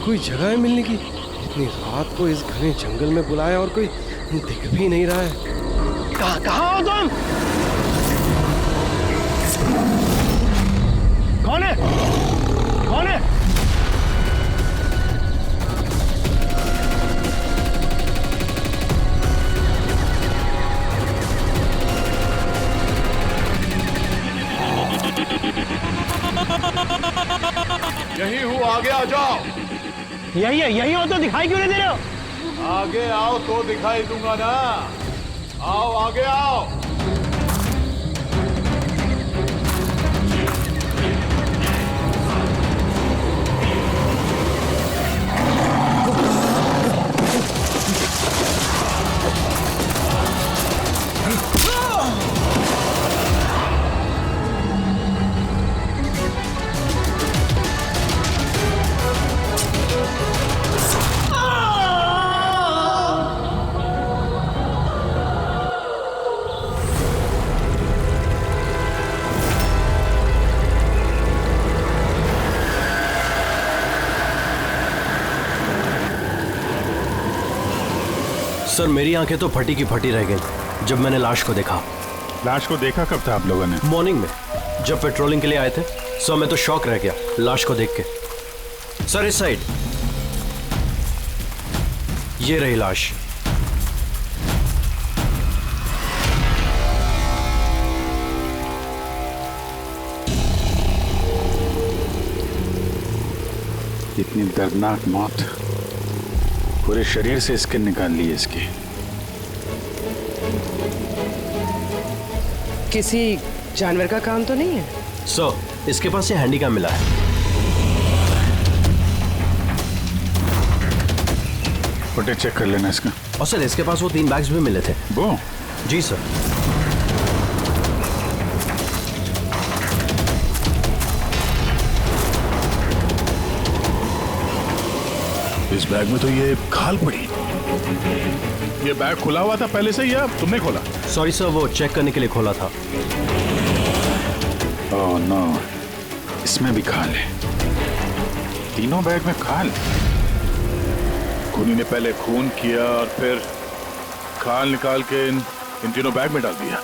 कोई जगह है मिलने की? इतनी रात को इस घने जंगल में बुलाया और कोई दिख भी नहीं रहा है। कहाँ हो तुम? कौन है? कौन है? यही हूँ, आगे आ जाओ। यही है, यही हो तो दिखाई क्यों नहीं दे रहे हो? आगे आओ तो दिखाई दूंगा ना। आओ आगे आओ। सर मेरी आंखें तो फटी की फटी रह गई जब मैंने लाश को देखा। लाश को देखा कब था आप लोगों ने? मॉर्निंग में जब पेट्रोलिंग के लिए आए थे। सर मैं तो शॉक रह गया लाश को देख के। सर इस साइड ये रही लाश। इतनी दर्दनाक मौत, पूरे शरीर से स्किन निकाल ली है इसकी। किसी जानवर का काम तो नहीं है? सर इसके पास ये हैंडीकैम मिला है। फुटेज चेक कर लेना इसका। और सर इसके पास वो 3 बैग्स भी मिले थे। वो? जी सर। इस बैग में तो ये खाल पड़ी। ये बैग खुला हुआ था पहले से या तुमने खोला? सॉरी सर वो चेक करने के लिए खोला था। ओह नो, इसमें भी खाल है। तीनों बैग में खाल। खूनी ने पहले खून किया और फिर खाल निकाल के इन तीनों बैग में डाल दिया।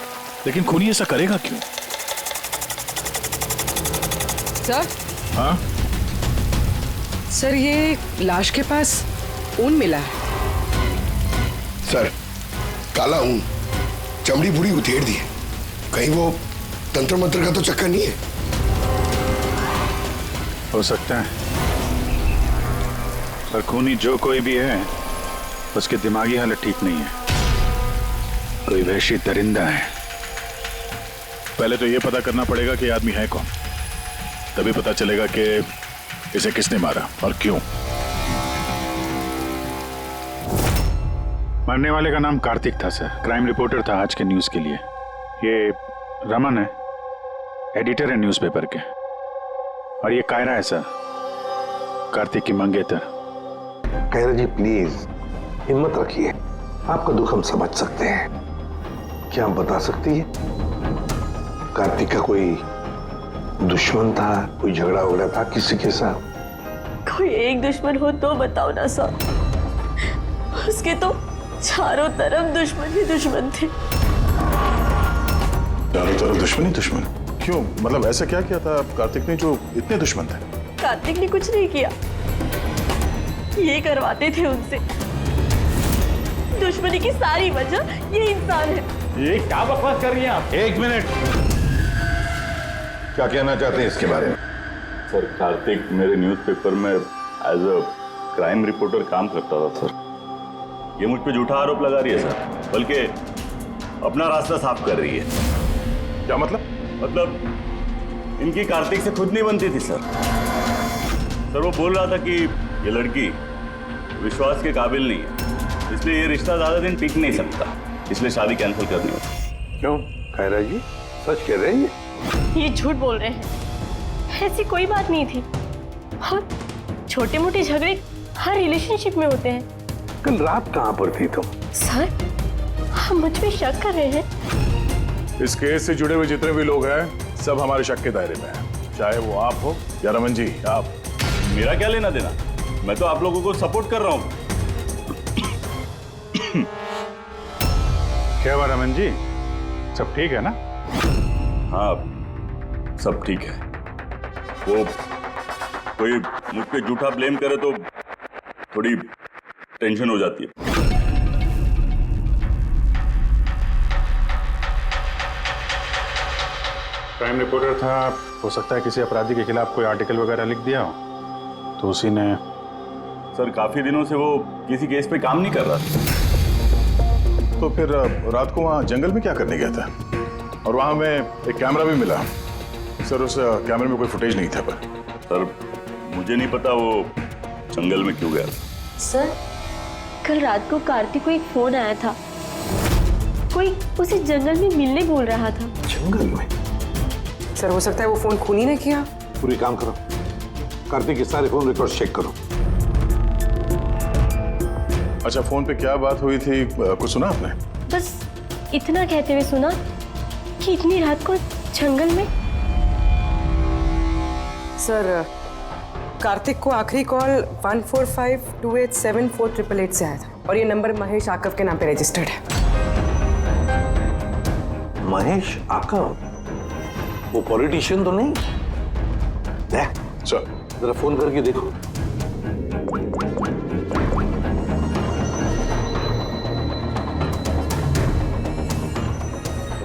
लेकिन खूनी ऐसा करेगा क्यों? सर? हाँ सर ये लाश के पास ऊन मिला है। सर काला ऊन, चमड़ी पूरी उधेड़ दी है। कहीं वो तंत्र मंत्र का तो चक्कर नहीं है? हो सकता है, पर खूनी जो कोई भी है उसकी दिमागी हालत ठीक नहीं है। कोई वहशी दरिंदा है। पहले तो ये पता करना पड़ेगा कि आदमी है कौन, तभी पता चलेगा कि इसे किसने मारा और क्यों। मरने वाले का नाम कार्तिक था सर, क्राइम रिपोर्टर था आज के न्यूज के लिए। ये रमन है, एडिटर है न्यूज़पेपर के। और ये कायरा है सर, कार्तिक की मंगेतर। कायरा जी प्लीज हिम्मत रखिए, आपका दुख हम समझ सकते हैं। क्या आप बता सकती है कार्तिक का कोई दुश्मन था, कोई झगड़ा वगड़ा था किसी के साथ? कोई एक दुश्मन हो तो बताओ ना सर। उसके तो चारों तरफ दुश्मन ही दुश्मन थे। चारों तरफ दुश्मन ही दुश्मन? क्यों, मतलब ऐसा क्या किया था कार्तिक ने जो इतने दुश्मन थे? कार्तिक ने कुछ नहीं किया, ये करवाते थे उनसे। दुश्मनी की सारी वजह ये इंसान है। ये क्या बकवास कर रही हैं आप? एक मिनट, क्या कहना चाहते हैं इसके बारे में? सर कार्तिक मेरे न्यूज़पेपर में एज अ क्राइम रिपोर्टर काम करता था सर। ये मुझ पे झूठा आरोप लगा रही है सर, बल्कि अपना रास्ता साफ कर रही है। क्या मतलब? मतलब इनकी कार्तिक से खुद नहीं बनती थी सर। सर वो बोल रहा था कि ये लड़की विश्वास के काबिल नहीं है, इसलिए ये रिश्ता ज्यादा दिन टिक नहीं सकता, इसलिए शादी कैंसिल करनी होती। क्यों कायरा जी, सच कह रहे हैं ये झूठ बोल रहे हैं, ऐसी कोई बात नहीं थी। और छोटे मोटे झगड़े हर रिलेशनशिप में होते हैं। कल रात कहाँ पर थी तुम? सर हम मुझ पे शक कर रहे हैं। इस केस से जुड़े हुए जितने भी लोग हैं सब हमारे शक के दायरे में हैं, चाहे वो आप हो या रमन जी आप। मेरा क्या लेना देना? मैं तो आप लोगों को सपोर्ट कर रहा हूँ। क्या हुआ रमन जी, सब ठीक है ना? हाँ, सब ठीक है। वो कोई मुझ पे झूठा ब्लेम करे तो थोड़ी टेंशन हो जाती है। क्राइम रिपोर्टर था, हो सकता है किसी अपराधी के खिलाफ कोई आर्टिकल वगैरह लिख दिया हो, तो उसी ने। सर, काफी दिनों से वो किसी केस पे काम नहीं कर रहा था। तो फिर रात को वहाँ जंगल में क्या करने गया था? और वहाँ हमें एक कैमरा भी मिला। सर, उस कैमरे में कोई फुटेज नहीं था। पर सर, मुझे नहीं पता वो जंगल में क्यों गया। सर, कल रात को कार्तिक को एक फोन आया था, कोई उसे जंगल में मिलने बोल रहा था। जंगल में? सर हो सकता है वो फोन खूनी ने किया। पूरी काम करो, कार्तिक के सारे फोन रिकॉर्ड चेक करो। अच्छा, फोन पे क्या बात हुई थी, कुछ सुना आपने? बस इतना कहते हुए सुना कि इतनी रात को जंगल में। सर कार्तिक को आखिरी कॉल 1452874888 से आया था और ये नंबर महेश आकव के नाम पे रजिस्टर्ड है। महेश आकव? वो पॉलिटिशियन तो नहीं? सर, जरा फोन करके देखो।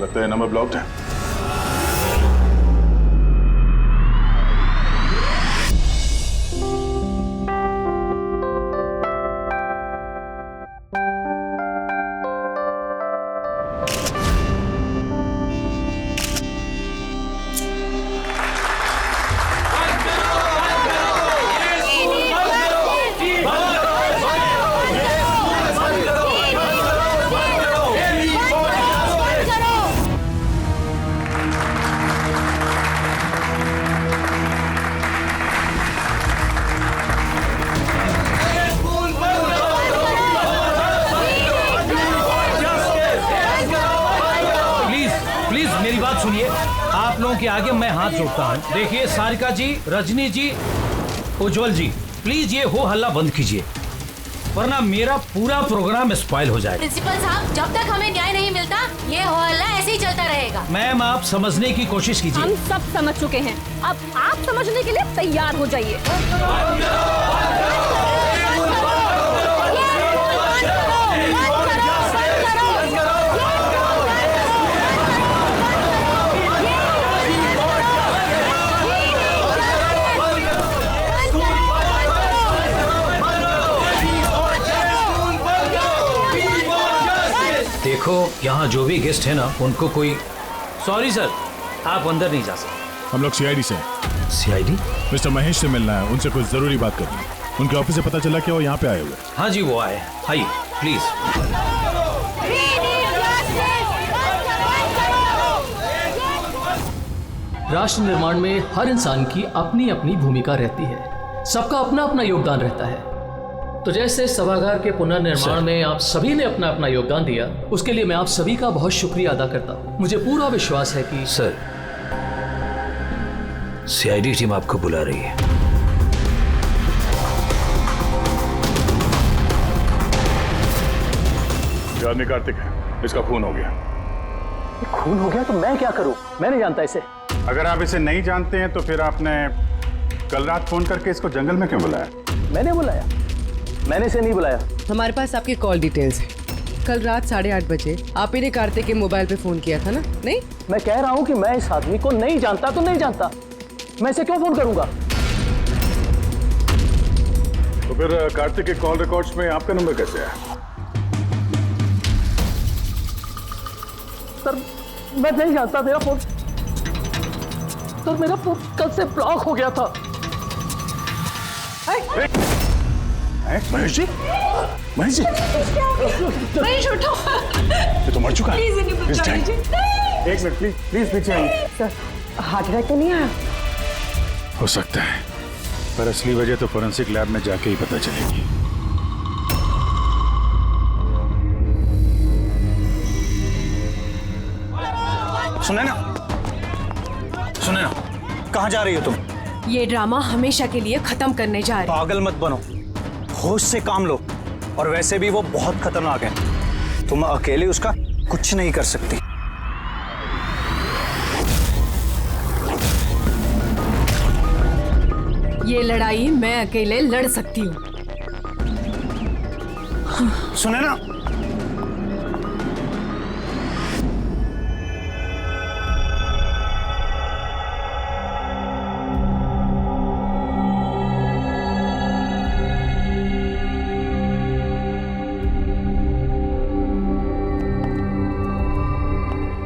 लगता है नंबर ब्लॉक्ड है। मेरी बात सुनिए, आप लोगों के आगे मैं हाथ जोड़ता हूँ। देखिए सारिका जी, रजनी जी, उज्जवल जी, प्लीज ये हो हल्ला बंद कीजिए, वरना मेरा पूरा प्रोग्राम स्पॉइल हो जाएगा। प्रिंसिपल साहब, जब तक हमें न्याय नहीं मिलता ये हो हल्ला ऐसे ही चलता रहेगा। मैम, आप समझने की कोशिश कीजिए। हम सब समझ चुके हैं, अब आप समझने के लिए तैयार हो जाइए। देखो, यहाँ जो भी गेस्ट है ना, उनको कोई। सॉरी सर, आप अंदर नहीं जा सकते। हम लोग सीआईडी से हैं। सीआईडी? मिस्टर महेश से मिलना है, उनसे कुछ जरूरी बात करनी है। उनके ऑफिस से पता चला कि वो यहाँ पे आए हुए। हाँ जी, वो आए। आइए प्लीज। राष्ट्र निर्माण में हर इंसान की अपनी अपनी भूमिका रहती है, सबका अपना अपना योगदान रहता है। तो जैसे सभागार के पुनर्निर्माण में आप सभी ने अपना अपना योगदान दिया, उसके लिए मैं आप सभी का बहुत शुक्रिया अदा करता हूँ। मुझे पूरा विश्वास है कि सर, सीआईडी टीम आपको बुला रही है। ये आदमी कार्तिक है, इसका खून हो गया। खून हो गया तो मैं क्या करूं? मैं नहीं जानता इसे। अगर आप इसे नहीं जानते हैं तो फिर आपने कल रात फोन करके इसको जंगल में क्यों बुलाया? मैंने बुलाया? मैंने इसे नहीं बुलाया। हमारे पास आपकी कॉल डिटेल्स है। कल रात 8:30 बजे आप ही ने कार्तिक के मोबाइल पे फोन किया था ना? नहीं, मैं कह रहा हूं कि मैं इस आदमी को नहीं जानता तो नहीं जानता, मैं इसे क्यों फोन करूंगा? तो फिर कार्तिक के कॉल रिकॉर्ड्स में आपका नंबर कैसे है? सर, मैं नहीं जानता। मेरा फोन कल से ब्लॉक हो गया था। महेश जी, महेश जी, महेश उठो। ये तो मर चुका है। प्लीज इन्हें बचा लीजिए। एक मिनट प्लीज, प्लीज पीछे आइए। सर हार्ट अटैक तो नहीं आया? हो सकता है, पर असली वजह तो फोरेंसिक लैब में जाके ही पता चलेगी। सुने ना, कहाँ जा रही हो तुम? ये ड्रामा हमेशा के लिए खत्म करने जा रहे। पागल मत बनो। होश से काम लो। और वैसे भी वो बहुत खतरनाक है, तुम अकेले उसका कुछ नहीं कर सकती। ये लड़ाई मैं अकेले लड़ सकती हूँ। सुने ना,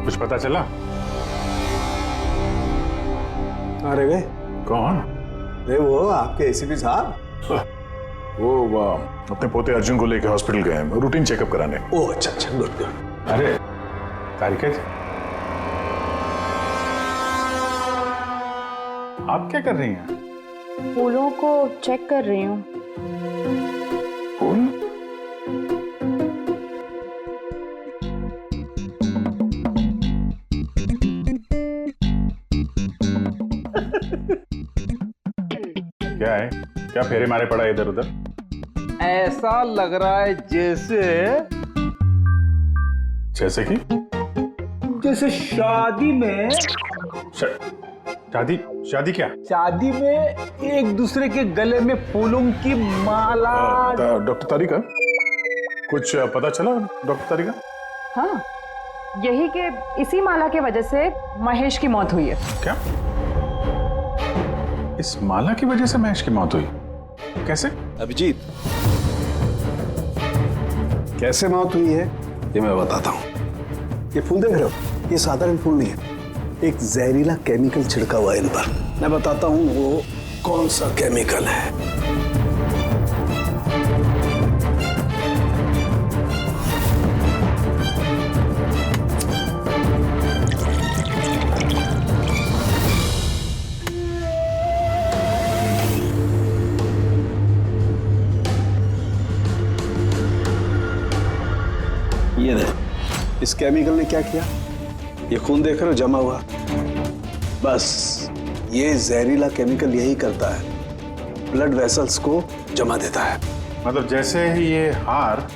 कुछ पता चला? अरे गए कौन? अरे वो आपके एसीपी साहब। वो अपने पोते अर्जुन को लेकर हॉस्पिटल गए हैं रूटीन चेकअप कराने। ओह अच्छा अच्छा, गुड गुड। अरे तारिका जी, आप क्या कर रही हैं? फूलों को चेक कर रही हूँ। फूल? क्या है? क्या फेरे मारे पड़ा इधर उधर? ऐसा लग रहा है जैसे कि जैसे शादी में शादी क्या? शादी में एक दूसरे के गले में फूलों की माला। डॉक्टर तारिका, कुछ पता चला डॉक्टर तारिका? हाँ, यही कि इसी माला के वजह से महेश की मौत हुई है। क्या? इस माला की वजह से महेश की मौत हुई? कैसे? अभिजीत, कैसे मौत हुई है ये मैं बताता हूँ। ये फूल देख रहे हो, ये साधारण फूल नहीं है, एक जहरीला केमिकल छिड़का हुआ है इन पर। मैं बताता हूँ वो कौन सा केमिकल है। ये देख, इस केमिकल ने क्या किया, ये खून देख रहे हो जमा हुआ, बस ये जहरीला केमिकल यही करता है, ब्लड वेसल्स को जमा देता है। मतलब जैसे ही ये हार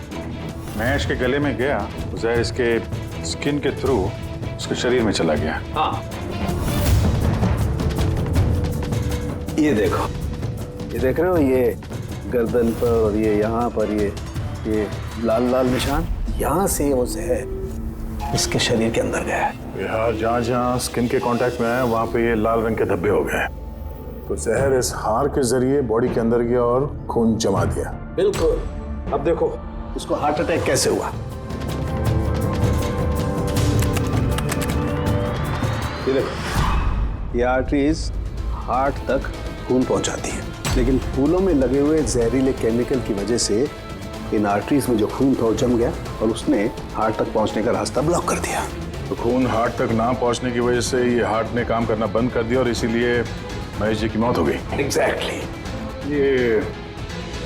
महेश के गले में गया, तो जहर इसके स्किन के थ्रू उसके शरीर में चला गया। हाँ, ये देखो, ये देख रहे हो, ये गर्दन पर और ये यहाँ पर ये लाल लाल निशान, यहाँ से वो जहर इसके शरीर के अंदर गया है। यार जहाँ जहाँ स्किन के कांटेक्ट में आया वहाँ पे ये लाल रंग के धब्बे हो गए, तो जहर इस हार के जरिए बॉडी के अंदर गया और खून जमा दिया। बिल्कुल। अब देखो इसको हार्ट अटैक कैसे हुआ। ये देखो, ये आर्टरीज हार्ट तक खून पहुंचाती है, लेकिन फूलों में लगे हुए जहरीले केमिकल की वजह से इन आर्टरीज में जो खून था वो जम गया और उसने हार्ट तक पहुंचने का रास्ता ब्लॉक कर दिया। तो खून हार्ट तक ना पहुंचने की वजह से ये हार्ट ने काम करना बंद कर दिया और इसीलिए महेश जी की मौत हो गई। एग्जैक्टली। ये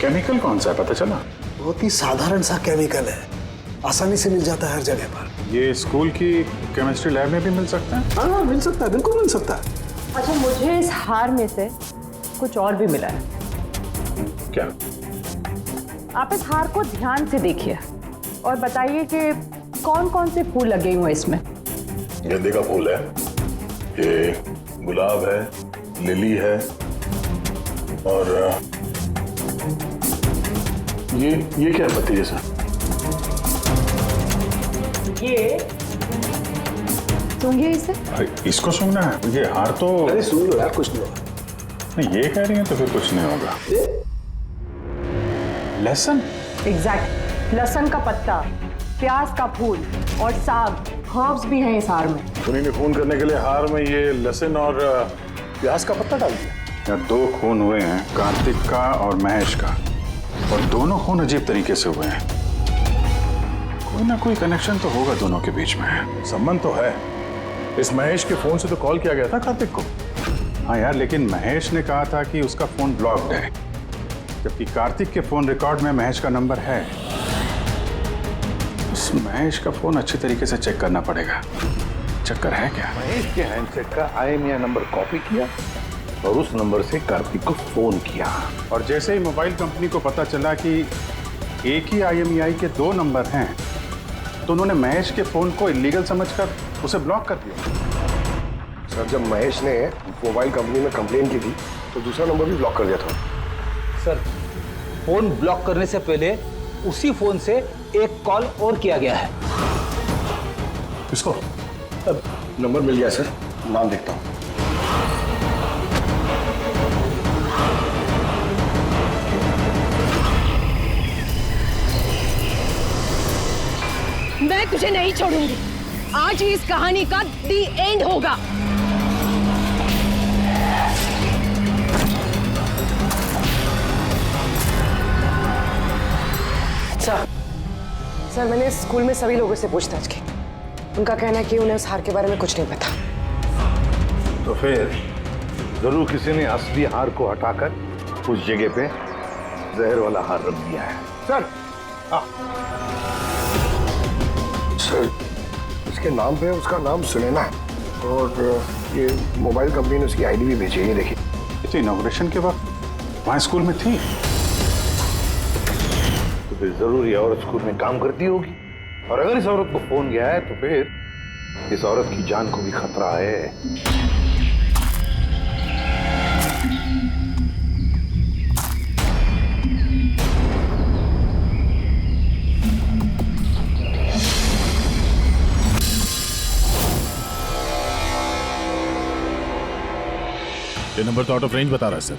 केमिकल कौन सा है, पता चला? बहुत ही साधारण सा केमिकल है, आसानी से मिल जाता है हर जगह पर। ये स्कूल की केमिस्ट्री लैब में भी मिल सकता है? हाँ मिल सकता है, बिल्कुल मिल सकता है। अच्छा, मुझे इस हार में से कुछ और भी मिला है। क्या? आप इस हार को ध्यान से देखिए और बताइए कि कौन कौन से फूल लगे हुए हैं इसमें। गेंदे का फूल है, ये गुलाब है, लिली है और ये क्या है पत्ती जैसा? ये सूंघिए इसे। इसको सूंघना है? ये हार तो अरे सूंघ लो यार, कुछ नहीं होगा। नहीं, ये कह रही है तो फिर कुछ नहीं होगा। लहसुन? एग्जैक्ट, लहसुन का पत्ता, प्याज का फूल और साग, हर्ब्स भी हैं इस हार में। उन्हीं ने खून करने के लिए हार में ये लहसुन और प्याज का पत्ता डाल दिया। यहाँ 2 खून हुए हैं, कार्तिक का और महेश का, और दोनों खून अजीब तरीके से हुए हैं। कोई ना कोई कनेक्शन तो होगा दोनों के बीच में। संबंध तो है, इस महेश के फोन से तो कॉल किया गया था कार्तिक को। हाँ यार, लेकिन महेश ने कहा था कि उसका फोन ब्लॉक्ड है, जबकि कार्तिक के फोन रिकॉर्ड में महेश का नंबर है। इस महेश का फोन अच्छी तरीके से चेक करना पड़ेगा, चक्कर है क्या? महेश के हैंडसेट का IMEI नंबर कॉपी किया और उस नंबर से कार्तिक को फोन किया। और जैसे ही मोबाइल कंपनी को पता चला कि एक ही IMEI के 2 नंबर हैं, तो उन्होंने महेश के फोन को इलीगल समझकर उसे ब्लॉक कर दिया। सर, जब महेश ने मोबाइल कंपनी में कंप्लेन की थी तो दूसरा नंबर भी ब्लॉक कर दिया था। सर, फोन ब्लॉक करने से पहले उसी फोन से एक कॉल और किया गया है। किसको? नंबर मिल गया सर, नाम देखता हूँ। मैं तुझे नहीं छोड़ूंगी। आज ही इस कहानी का दी एंड होगा। सर, मैंने स्कूल में सभी लोगों से पूछताछ की। उनका कहना है कि उन्हें उस हार के बारे में कुछ नहीं पता। तो फिर जरूर किसी ने असली हार को हटाकर उस जगह पे जहर वाला हार रख दिया है। सर, सर, इसके नाम पे उसका नाम सुनैना है और ये मोबाइल कंपनी ने उसकी आईडी भी भेजी है। ये देखिए। तो इनॉग्रेशन के वक्त वहाँ स्कूल में थी, तो फिर जरूर ये औरत स्कूल में काम करती होगी। और अगर इस औरत को फोन गया है तो फिर इस औरत की जान को भी खतरा है। ये नंबर तो आउट ऑफ रेंज बता रहा है सर।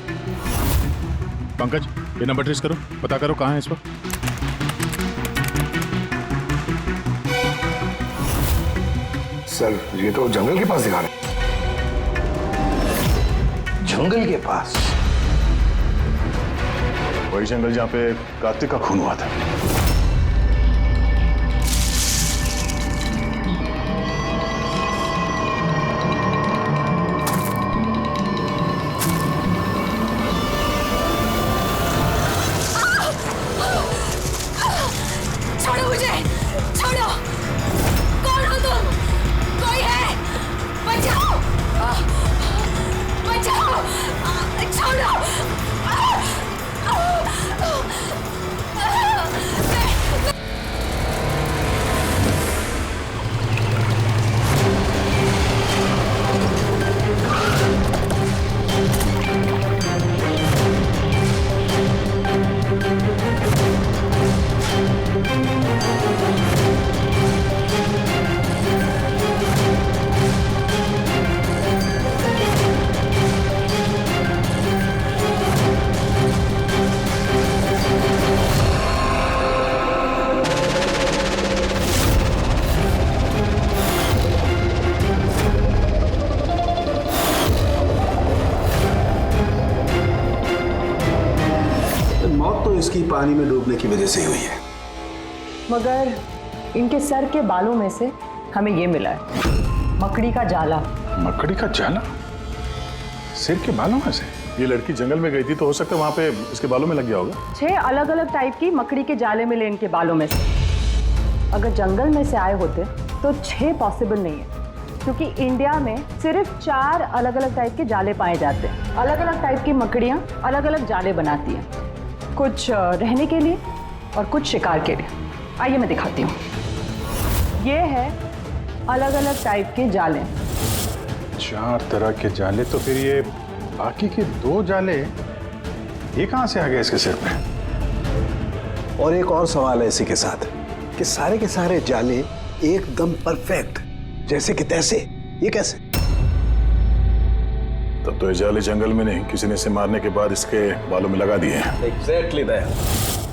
पंकज, ये नंबर ट्रेस करो, पता करो कहाँ है इस वक्त। सर, ये तो जंगल के पास दिखा रहे। जंगल के पास? वही जंगल जहाँ पे कार्तिक का खून हुआ था। छोड़ो मुझे, छोड़ो। कौन हो तुम? कोई है? बचाओ, बचाओ, छोड़ो। मौत तो इसकी पानी में डूबने की वजह से हुई है। मगर इनके सर के बालों में से हमें ये मिला है, मकड़ी का जाला। मकड़ी का जाला? सिर के बालों में से? ये लड़की जंगल में गई थी तो हो सकता है वहां पे इसके बालों में लग गया होगा। 6 अलग अलग टाइप की मकड़ी के जाले मिले इनके बालों में से। अगर जंगल में से आए होते तो 6 पॉसिबल नहीं है, क्योंकि इंडिया में सिर्फ 4 अलग अलग टाइप के जाले पाए जाते हैं। अलग अलग टाइप की मकड़ियाँ अलग अलग जाले बनाती हैं, कुछ रहने के लिए और कुछ शिकार के लिए। आइए मैं दिखाती हूँ। ये है अलग अलग टाइप के जाले। 4 तरह के जाले? तो फिर ये बाकी के 2 जाले ये कहाँ से आ गए इसके सिर पे? और एक और सवाल है इसी के साथ कि सारे के सारे जाले एकदम परफेक्ट जैसे कि तैसे, ये कैसे? तब तो ये जाले जंगल में नहीं, किसी ने इसे मारने के बाद इसके बालों में लगा दिए हैं। Exactly that.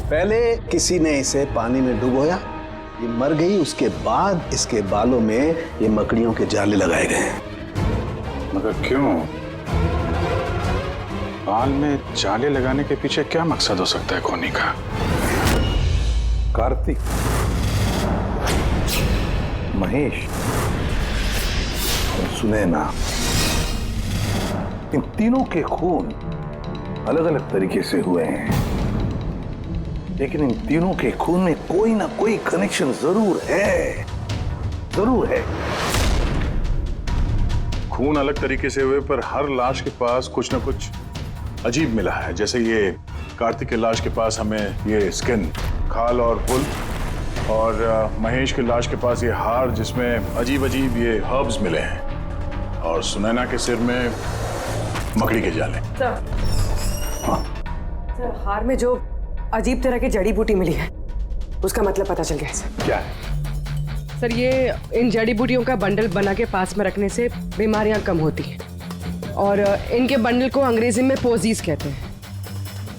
पहले किसी ने इसे पानी में डुबोया, ये मर गई, उसके बाद इसके बालों में ये मकड़ियों के जाले लगाए गए हैं। मगर क्यों? बाल में जाले लगाने के पीछे क्या मकसद हो सकता है कोनी का? कार्तिक, महेश और सुनैना, इन तीनों के खून अलग अलग तरीके से हुए हैं, लेकिन इन तीनों के खून में कोई ना कोई कनेक्शन जरूर है, जरूर है। खून अलग तरीके से हुए पर हर लाश के पास कुछ ना कुछ अजीब मिला है। जैसे ये कार्तिक के लाश के पास हमें ये स्किन, खाल और पुल, और महेश की लाश के पास ये हार जिसमें अजीब अजीब ये हर्ब्स मिले हैं, और सुनैना के सिर में मकड़ी के जाले। सर, हार में जो अजीब तरह की जड़ी बूटी मिली है उसका मतलब पता चल गया है सर। क्या है? सर, ये इन जड़ी बूटियों का बंडल बना के पास में रखने से बीमारियां कम होती हैं, और इनके बंडल को अंग्रेजी में पोजीज कहते हैं,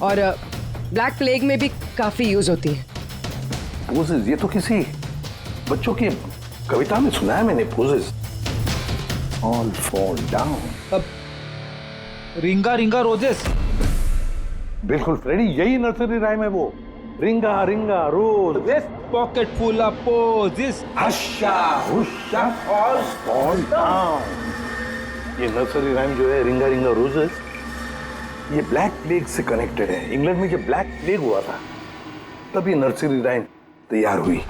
और ब्लैक प्लेग में भी काफी यूज होती हैं। पोजेस? ये तो किसी बच्चों की कविता में सुना है मैंने। Posies all fall down. अब रिंगा रिंगा रोजेस। बिल्कुल फ्रेडी, यही नर्सरी राइम है वो। Ring a ring a rose, pocket full of posies, husha husha all fall down. ये नर्सरी राइम जो है रिंगा रिंगा रोजेस, ये ब्लैक प्लेग से कनेक्टेड है। इंग्लैंड में जब ब्लैक प्लेग हुआ था तब ये नर्सरी राइम तैयार हुई।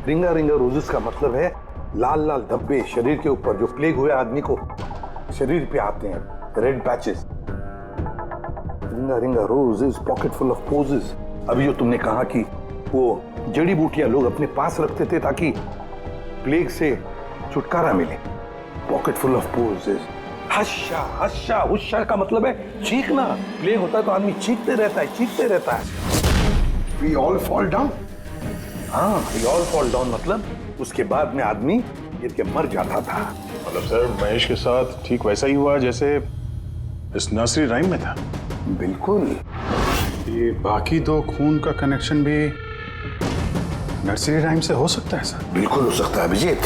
रिंगा रिंगा रोजेस का मतलब है लाल लाल धब्बे शरीर के ऊपर जो प्लेग हुए आदमी को शरीर पे आते हैं, red patches. Ring a ring a roses, pocket full of posies. अभी जो तुमने कहा कि वो जड़ी बूटियां लोग अपने पास रखते थे ताकि प्लेग से छुटकारा मिले। Pocket full of posies. Husha husha husha का मतलब है चीखना। प्लेग होता है तो आदमी चीखते रहता है, चीखते रहता है। We all fall down। हाँ, we all fall down मतलब उसके बाद में आदमी गिर के मर जाता था। मतलब सर, महेश के साथ ठीक वैसा ही हुआ जैसे इस नर्सरी राइम में था। बिल्कुल। ये बाकी दो खून का कनेक्शन भी नर्सरी राइम से हो सकता है सर? बिल्कुल हो सकता है अभिजीत,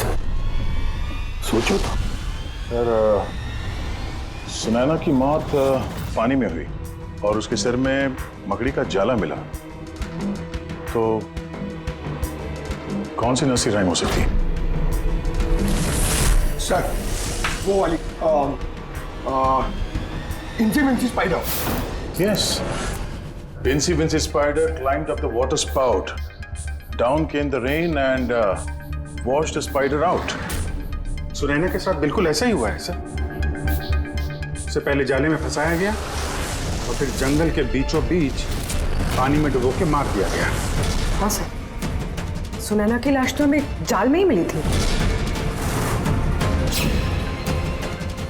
सोचो तो। सर, सुनैना की मौत पानी में हुई और उसके सिर में मकड़ी का जाला मिला, तो कौन सी नर्सरी राइम हो सकती है? सर, वो वाली इंची Vinci spider. Yes. Incy Wincy Spider climbed up the water spout. Down came the rain and washed the spider out. Sunaina के साथ बिल्कुल ऐसा ही हुआ है सर। उसे पहले जाले में फंसाया गया और फिर जंगल के बीचों बीच पानी में डुबो के मार दिया गया। हाँ सर, सुनैना की लाश तो हमें जाल में ही मिली थी।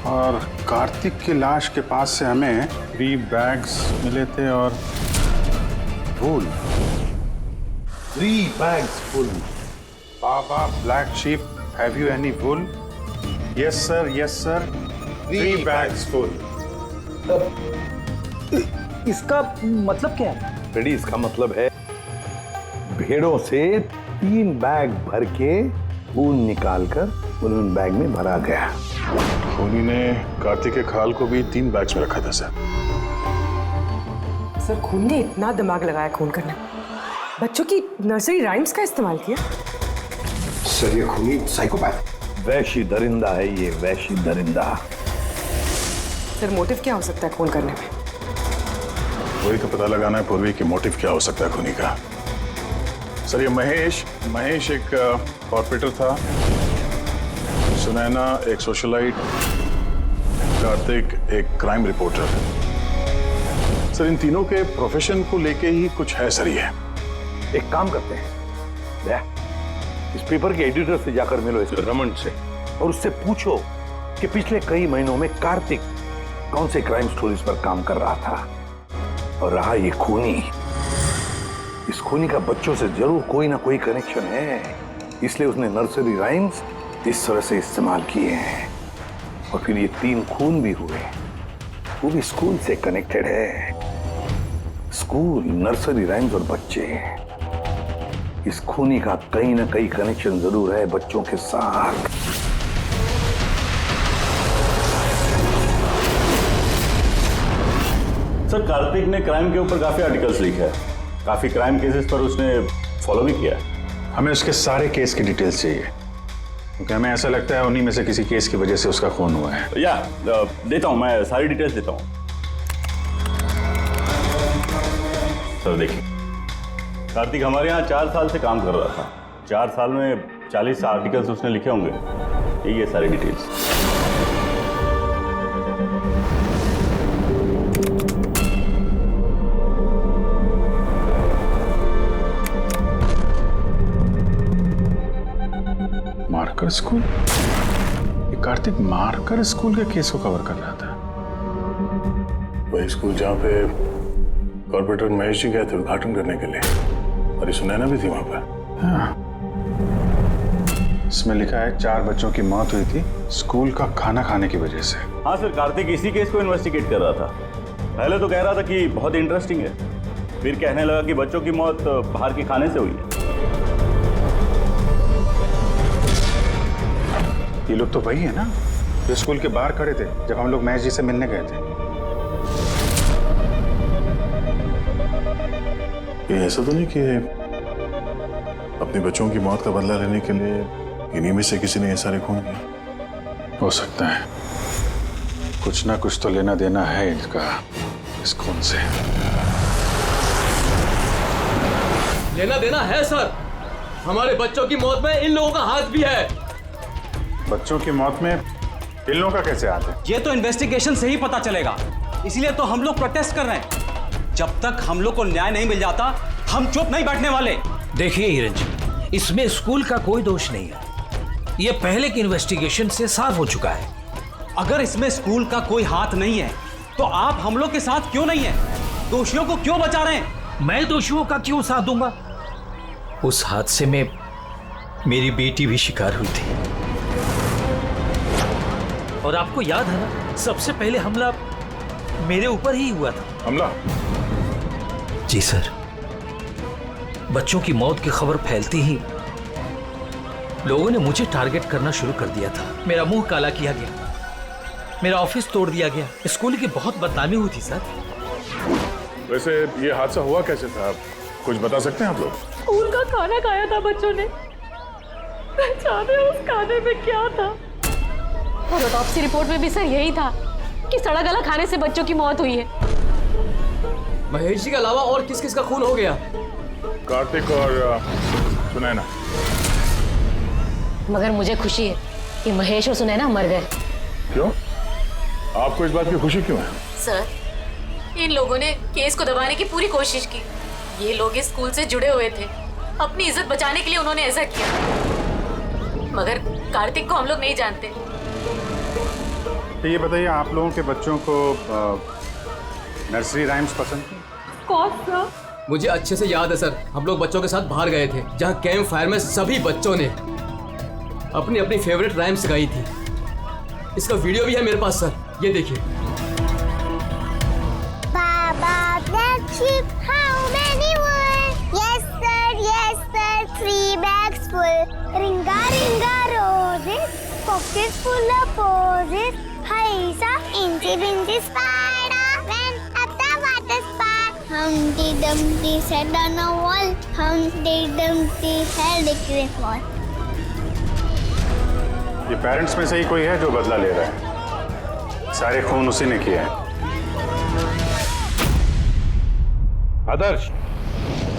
और कार्तिक की लाश के पास से हमें 3 बैग्स मिले थे और वूल। 3 bags full। Baa baa black sheep, have you any wool? Yes sir, yes sir, 3 bags full. इसका मतलब क्या है? फ्रेडी, इसका मतलब है भेड़ों से 3 बैग भर के खून निकालकर उन बैग में भरा गया। खूनी ने कार्तिक के खाल को भी 3 बैग्स में रखा था सर। सर, खून ने इतना दिमाग लगाया खून करने, बच्चों की नर्सरी राइम्स का इस्तेमाल किया। सर, ये खूनी साइकोपैथ, वैशी दरिंदा है ये, वैशी दरिंदा। सर, मोटिव क्या हो सकता है खून करने में? वही तो पता लगाना है पूर्वी कि मोटिव क्या हो सकता है खूनी का। सर, ये महेश एक कॉर्पोरेटर था, सुनैना एक सोशलाइट, कार्तिक एक क्राइम रिपोर्टर। सर, इन तीनों के प्रोफेशन को लेके ही कुछ है सर। ये एक काम करते हैं, इस पेपर के एडिटर से जाकर मिलो, इस रमन से, और उससे पूछो कि पिछले कई महीनों में कार्तिक कौन से क्राइम स्टोरीज पर काम कर रहा था। और रहा ये खूनी, इस खूनी का बच्चों से जरूर कोई ना कोई कनेक्शन है, इसलिए उसने नर्सरी राइम्स इस तरह से इस्तेमाल किए हैं। और फिर ये 3 खून भी हुए, वो भी स्कूल से कनेक्टेड है। स्कूल, नर्सरी राइम्स और बच्चे, इस खूनी का कहीं ना कहीं कनेक्शन जरूर है बच्चों के साथ। सर, कार्तिक ने क्राइम के ऊपर काफी आर्टिकल्स लिखे हैं, काफी क्राइम केसेस पर उसने फॉलो भी किया है। हमें उसके सारे केस की डिटेल्स चाहिए, क्योंकि हमें ऐसा लगता है उन्हीं में से किसी केस की वजह से उसका खून हुआ है। या देता हूं, मैं सारी डिटेल्स देता हूं। सर देखिए, कार्तिक हमारे यहाँ 4 साल से काम कर रहा था। 4 साल में 40 आर्टिकल्स उसने लिखे होंगे। यही है सारी डिटेल्स। मारकर स्कूल? ये कार्तिक मारकर स्कूल के केस को कवर कर रहा था। वही स्कूल जहाँ पे कॉर्पोरेटर महेश जी गए थे उद्घाटन करने के लिए, और ये सुनैना भी थी वहां पर। हाँ। इसमें लिखा है 4 बच्चों की मौत हुई थी स्कूल का खाना खाने की वजह से। हाँ सर, कार्तिक इसी केस को इन्वेस्टिगेट कर रहा था। पहले तो कह रहा था कि बहुत इंटरेस्टिंग है, फिर कहने लगा कि बच्चों की मौत बाहर के खाने से हुई है। ये लोग तो वही है ना जो स्कूल के बाहर खड़े थे जब हम लोग महेश जी से मिलने गए थे। ये ऐसा तो नहीं कि अपने बच्चों की मौत का बदला लेने के लिए इन्हीं में से किसी ने ये सारे खून किया? हो सकता है, कुछ ना कुछ तो लेना देना है इनका इस खून से। लेना देना है सर, हमारे बच्चों की मौत में इन लोगों का हाथ भी है। बच्चों की मौत में इन लोगों का कैसे हाथ है? ये तो इन्वेस्टिगेशन से ही पता चलेगा, इसलिए तो हम लोग प्रोटेस्ट कर रहे हैं। जब तक हम लोग को न्याय नहीं मिल जाता हम चुप नहीं बैठने वाले। देखिए हिरन जी, इसमें स्कूल का कोई दोष नहीं है, ये पहले की इन्वेस्टिगेशन से साफ हो चुका है। अगर इसमें स्कूल का कोई हाथ नहीं है तो आप हम लोग के साथ क्यों नहीं है? दोषियों को क्यों बचा रहे हैं? मैं दोषियों का क्यों साथ दूंगा? उस हादसे में मेरी बेटी भी शिकार हुई थी, और आपको याद है ना, सबसे पहले हमला मेरे ऊपर ही हुआ था। हमला? जी सर, बच्चों की मौत की खबर फैलती ही लोगों ने मुझे टारगेट करना शुरू कर दिया था। मेरा मुंह काला किया गया, मेरा ऑफिस तोड़ दिया गया, स्कूल की बहुत बदनामी हुई थी सर। वैसे ये हादसा हुआ कैसे था, कुछ बता सकते हैं आप लोग? स्कूल का खाना खाया था बच्चों ने, जाने उस खाने में क्या था। और ऑटोप्सी रिपोर्ट में भी सर यही था कि सड़ा गला खाने से बच्चों की मौत हुई है। महेश जी के अलावा और किस किस का खून हो गया? कार्तिक और सुनैना। मगर मुझे खुशी है कि महेश और सुनैना मर गए। क्यों? आपको इस बात की खुशी क्यों है? सर, इन लोगों ने केस को दबाने की पूरी कोशिश की। ये लोग इस स्कूल से जुड़े हुए थे, अपनी इज्जत बचाने के लिए उन्होंने ऐसा किया। मगर कार्तिक को हम लोग नहीं जानते। तो ये बताइए, आप लोगों के बच्चों को नर्सरी राइम्स पसंद थी? कौन सा? मुझे अच्छे से याद है सर, हम लोग बच्चों के साथ बाहर गए थे जहाँ कैंप फायर में सभी बच्चों ने अपनी अपनी फेवरेट राइम्स गाई थी। इसका वीडियो भी है मेरे पास सर, ये देखिए। Baba, black sheep, how many were? Yes sir, 3 bags full. Ringa, ringa, roses, pockets full of posies. Haisa, incy, bincy, spider, went up the water spout. Humpty Dumpty sat on a wall. Humpty Dumpty held a great wall. ये parents में से ही कोई है जो बदला ले रहा है? सारे खून उसी ने किया है। आदर्श,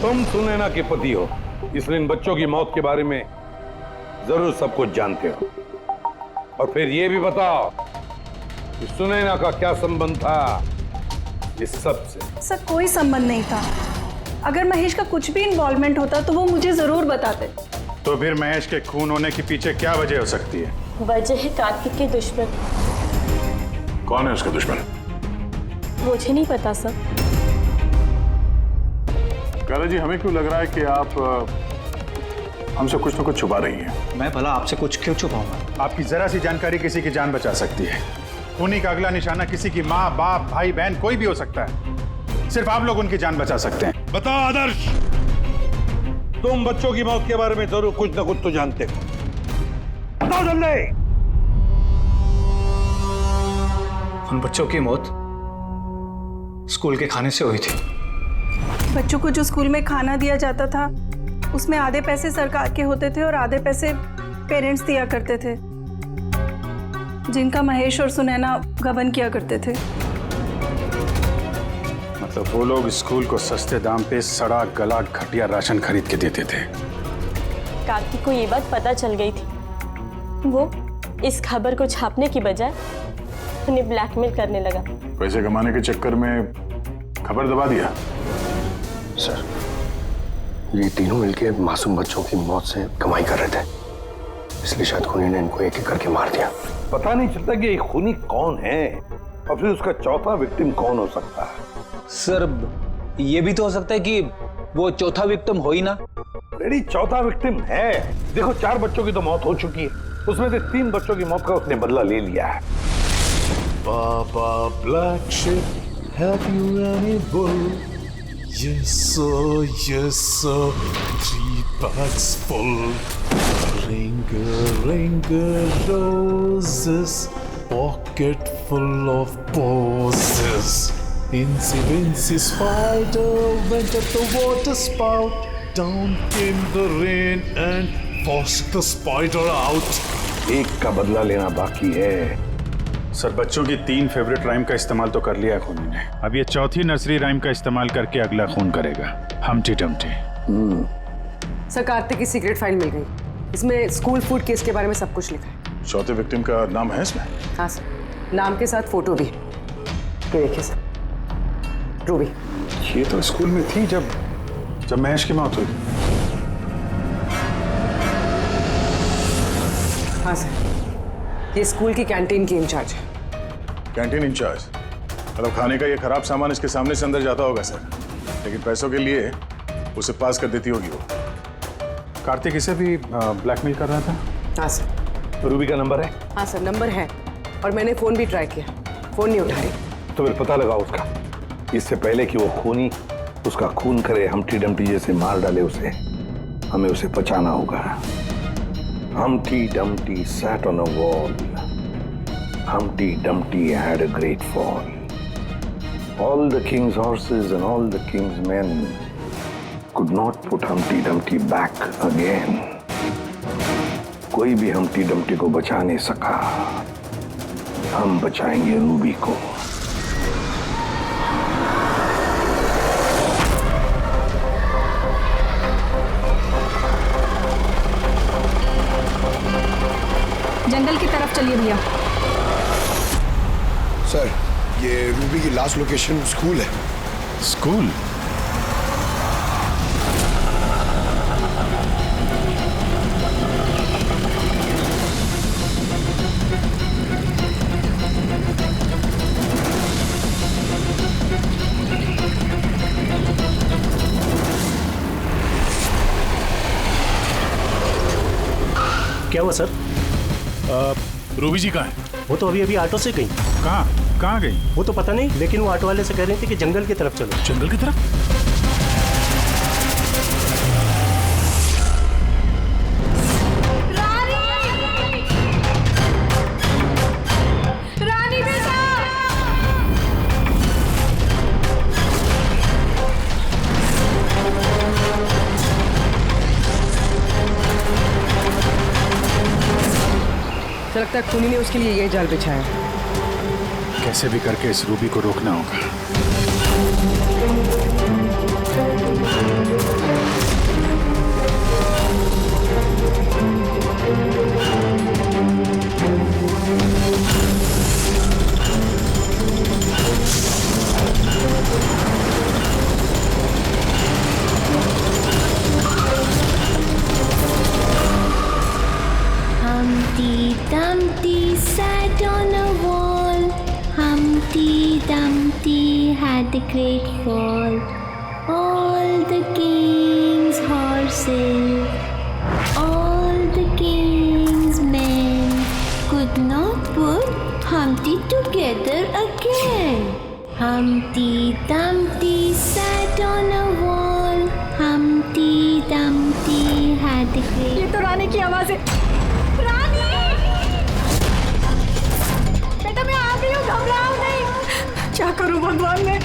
तुम सुनैना के पति हो, इसलिए इन बच्चों की मौत के बारे में जरूर सब कुछ जानते हो। और फिर ये भी बताओ कि सुनैना का क्या संबंध था इस सब से? सर, कोई संबंध नहीं था। अगर महेश का कुछ भी इन्वॉल्वमेंट होता तो वो मुझे जरूर बताते। तो फिर महेश के खून होने के पीछे क्या वजह हो सकती है? वजह है कार्तिक के दुश्मन। कौन है उसका दुश्मन? मुझे नहीं पता सर। काला जी, हमें क्यों लग रहा है कि आप हमसे कुछ न कुछ छुपा रही हैं? मैं भला आपसे कुछ क्यों छुपाऊंगा? आपकी जरा सी जानकारी किसी की जान बचा सकती है। खूनी का अगला निशाना किसी की माँ, बाप, भाई, बहन कोई भी हो सकता है। सिर्फ आप लोग उनकी जान बचा सकते हैं। बताओ आदर्श, तुम बच्चों की मौत के बारे में जरूर कुछ न कुछ तो जानते हो, बताओ जल्दी। उन बच्चों की मौत स्कूल के खाने से हुई थी। बच्चों को जो स्कूल में खाना दिया जाता था उसमें आधे पैसे सरकार के होते थे और आधे पैसे पेरेंट्स दिया करते थे, जिनका महेश और सुनैना गबन किया करते थे। मतलब वो लोग स्कूल को सस्ते दाम पे सड़ा गला घटिया राशन खरीद के देते थे। कार्तिक को ये बात पता चल गई थी। वो इस खबर को छापने की बजाय उन्हें ब्लैकमेल करने लगा। पैसे कमाने के चक्कर में खबर दबा दिया। सर, ये तीनों मिलके मासूम बच्चों की मौत से कमाई कर रहे थे। इसलिए शायद खूनी ने इनको एक एक करके मार दिया। पता नहीं चलता कि ये खूनी कौन है और फिर उसका चौथा विक्टिम कौन हो सकता है। सर ये भी तो हो सकता है कि वो चौथा विक्टिम हो ही ना। रेडी, चौथा विक्टिम है। देखो 4 बच्चों की तो मौत हो चुकी है, उसमें से 3 बच्चों की मौत का उसने बदला ले लिया है। Baba Black Sheep, have you any wool? Yes sir, 3 bags full. Ring roses, pocket full of posies. Incy spider went at the water spout. Down came the rain and forced the spider out. एक का बदला लेना बाकी है। Sir बच्चों की 3 favourite rhyme का इस्तेमाल तो कर लिया है खूनी ने, अब ये चौथी नर्सरी राइम का इस्तेमाल करके अगला खून करेगा, हमटी डमटी। सर कार्तिक की सीक्रेट फाइल मिल गई, इसमें स्कूल फूड केस के बारे में सब कुछ लिखा है। चौथे विक्टिम का नाम है इसमें? हाँ सर, नाम के साथ फोटो भी। ये देखिए सर, रूबी। ये तो स्कूल में थी जब महेश की मौत हुई। हाँ सर, ये स्कूल की कैंटीन की इंचार्ज है। Canteen in charge? मतलब खाने का ये खराब सामान इसके सामने से अंदर जाता होगा सर, लेकिन पैसों के लिए उसे पास कर देती होगी वो। कार्तिक इसे भी ब्लैकमेल कर रहा था? हाँ सर। रूबी का नंबर है? हाँ सर, नंबर है और मैंने फोन भी ट्राई किया, फोन नहीं उठा रही। तो फिर पता लगाओ उसका, इससे पहले कि वो खूनी उसका खून करे, हमटी डमटी जैसे मार डाले उसे, हमें उसे बचाना होगा। Humpty Dumpty sat on a wall. Humpty Dumpty had a great fall. All the king's horses and all the king's men could not put Humpty Dumpty back again. कोई भी Humpty Dumpty को बचा नहीं सका। हम बचाएंगे रूबी को। जंगल की तरफ चलिए भैया। सर, ये रूबी की लास्ट लोकेशन स्कूल है। स्कूल? क्या हुआ सर? रूबी जी कहाँ है? वो तो अभी ऑटो से गई। कहाँ गई? वो तो पता नहीं, लेकिन वो ऑटो वाले से कह रही थी कि जंगल की तरफ चलो। जंगल की तरफ? लगता है खूनी ने उसके लिए ये जाल बिछाया। कैसे भी करके इस रूबी को रोकना होगा। Humpty Dumpty sat on a wall. Humpty Dumpty had a great fall. All the king's horses, all the king's men could not put Humpty together again. Humpty Dumpty sat on a wall. Humpty Dumpty had a great... ये तो रानी की आवाज है। रानी! बेटा मैं आ गई हूँ, घबराओ नहीं। क्या करूँ भगवान मैं?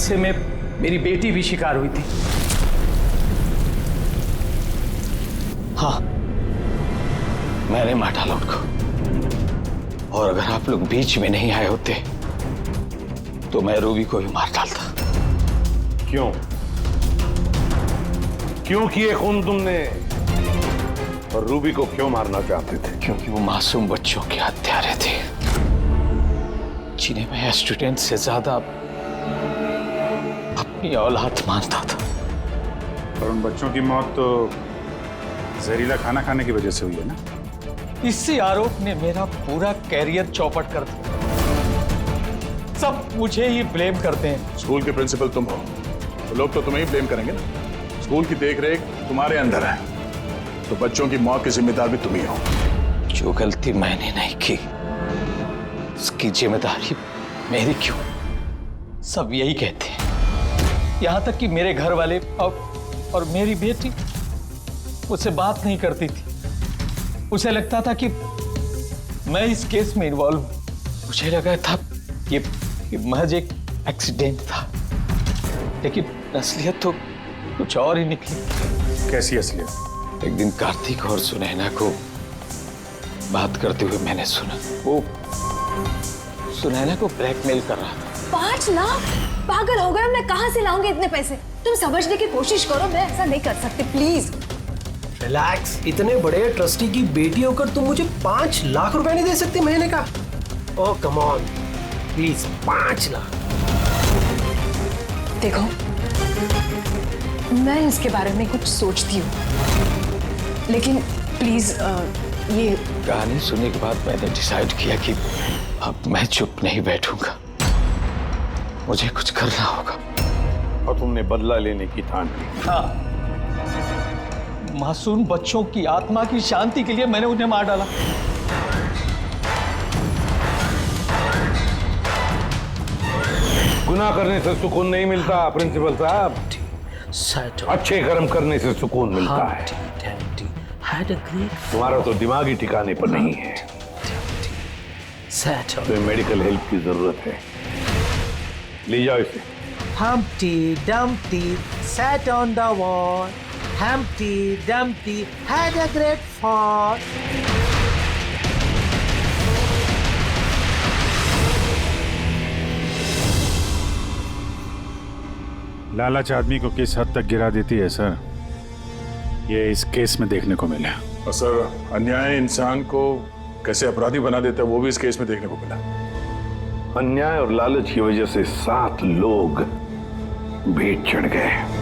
हादसे में मेरी बेटी भी शिकार हुई थी। हाँ, मैंने मार डाला उनको। और अगर आप लोग बीच में नहीं आए होते तो मैं रूबी को भी मार डालता। क्यों क्यों किए खून तुमने? और रूबी को क्यों मारना चाहते थे? क्योंकि वो मासूम बच्चों के हत्यारे थे, जिन्हें मैं स्टूडेंट से ज्यादा अपनी औलाद मानता था। और उन बच्चों की मौत तो जहरीला खाना खाने की वजह से हुई है ना? इसी आरोप ने मेरा पूरा कैरियर चौपट कर दिया। सब मुझे ही ब्लेम करते हैं। स्कूल के प्रिंसिपल तुम हो तो लोग तो तुम्हें ही ब्लेम करेंगे ना। स्कूल की देखरेख तुम्हारे अंदर है, तो बच्चों की मौत की जिम्मेदार भी तुम ही हो। जो गलती मैंने नहीं की उसकी जिम्मेदारी मेरी क्यों? सब यही कहते हैं। यहां तक कि मेरे घर वाले और मेरी बेटी मुझसे बात नहीं करती थी। उसे लगता था कि मैं इस केस में इन्वॉल्व हूं। मुझे लगा था ये महज एक एक्सीडेंट था, लेकिन असलियत तो कुछ और ही निकली। कैसी असलियत? एक दिन कार्तिक और सुनैना को बात करते हुए मैंने सुना। वो सुनैना को ब्लैकमेल कर रहा था। 5 लाख? पागल हो गया, मैं कहां से लाऊंगी इतने पैसे? तुम समझने की कोशिश करो, मैं ऐसा नहीं कर सकती, प्लीज। रिलैक्स। इतने बड़े ट्रस्टी की बेटी होकर तुम मुझे 5 लाख रुपए नहीं दे सकती महीने का? ओह कम ऑन प्लीज, 5 लाख। देखो, मैं इसके बारे में कुछ सोचती हूँ, लेकिन प्लीज ये कहानी सुनने के बाद मैंने डिसाइड किया कि अब मैं चुप नहीं बैठूंगा, मुझे कुछ करना होगा। और तुमने बदला लेने की ठान ली? हाँ, मासूम बच्चों की आत्मा की शांति के लिए मैंने उन्हें मार डाला। गुनाह करने से सुकून नहीं मिलता प्रिंसिपल साहब, अच्छे कर्म करने से सुकून मिलता है। तुम्हारा तो दिमागी ठिकाने पर नहीं है, तो मेडिकल हेल्प की जरूरत है। ले जाओ इसे। Humpty Dumpty sat on the wall. Humpty Dumpty had a great fall. लालच आदमी को किस हद तक गिरा देती है सर, ये इस केस में देखने को मिला। और सर, अन्याय इंसान को कैसे अपराधी बना देता है वो भी इस केस में देखने को मिला। अन्याय और लालच की वजह से 7 लोग भेंट चढ़ गए।